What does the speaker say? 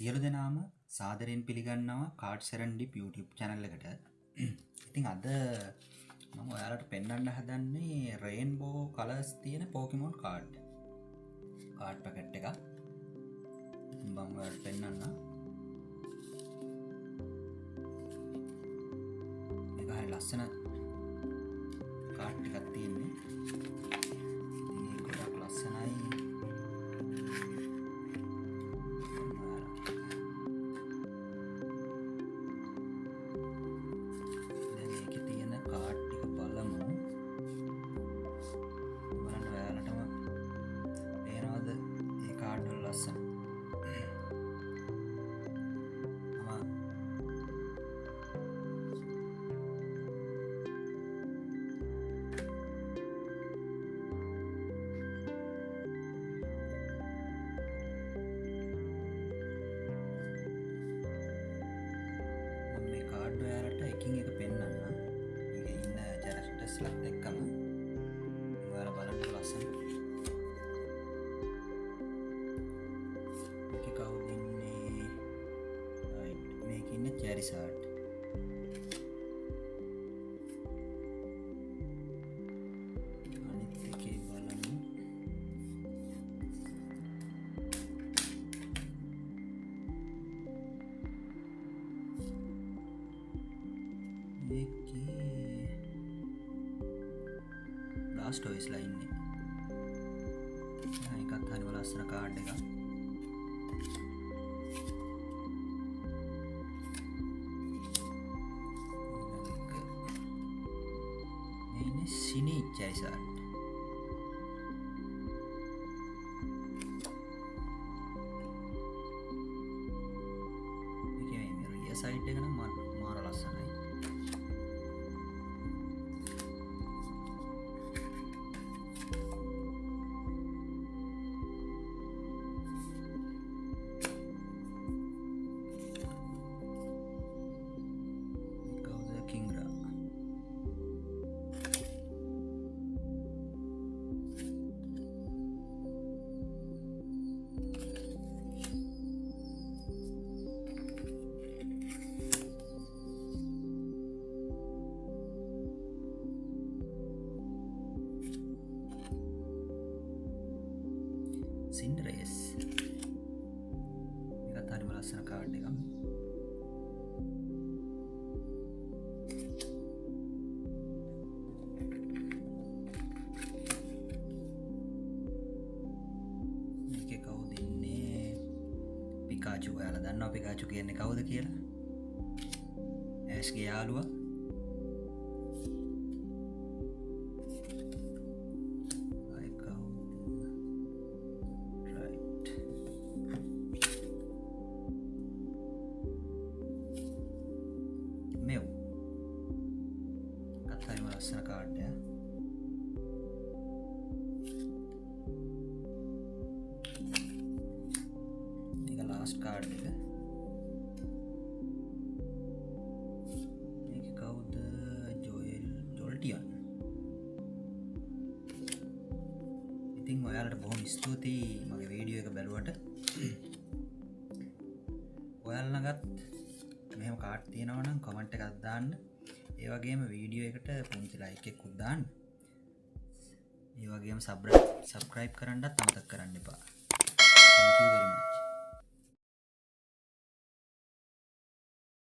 සියලු දෙනාම සාදරයෙන් පිළිගන්නවා cards and dip YouTube channel එකට. ඉතින් අද මම ඔයාලට පෙන්වන්න හදන්නේ රේන්බෝ කලර්ස් තියෙන Pokemon card packet එකක්. මම ඔයාලට පෙන්වන්න. මේක හරිය ලස්සන කාඩ් එකක් තියෙන්නේ. මේක ගොඩක් ලස්සනයි. ඔයාලට එකින් එක පෙන්වන්න. මේකේ ඉන්න කැරක්ටර්ස්ලත් එක්කම ඔයාලා බලන්න ලස්සන. මේකේ කවුද ඉන්නේ? රයිට්. මේකේ ඉන්නේ චැරිසාඩ්. අනිත් එකේ බලමු. Blastoise ලා ඉන්නේ. ඒකත් හරිම ලස්සන කාඩ් එකක්. මේ ඉන්නේ සිනි චැරිසාඩ්. මේකේ මේ රිය සයිඩ් එක නම් මාර ලස්සනයි. Cinderace. මේකත් හරිම ලස්සන කාඩ් එකක්. මේකේ කවුද ඉන්නේ? පිකාචු. ඔයාලා දන්නවා පිකාචු කියන්නේ කවුද කියලා? ඇෂ්ගේ යාළුවා. මෙව් හරිම ලස්සන කාඩ් එක. මේක ලාස්ට් කාඩ් එක. මේක කවුද? ජොල්ටියන්. ඉතින් ඔයාලට බොහොම ස්තුතියි මගේ වීඩියෝ එක බැලුවට. ඔයාලා ළඟත් මෙහෙම කාඩ් තියෙනවා නම් කමෙන්ට් එකක් දාන්න. ඒ වගේම වීඩියෝ එකට පුංචි ලයික් එකක් දාන්න. ඒ වගේම සබ්ස්ක්‍රයිබ් කරන්නත් අමතක කරන්න එපා. Thank you very much.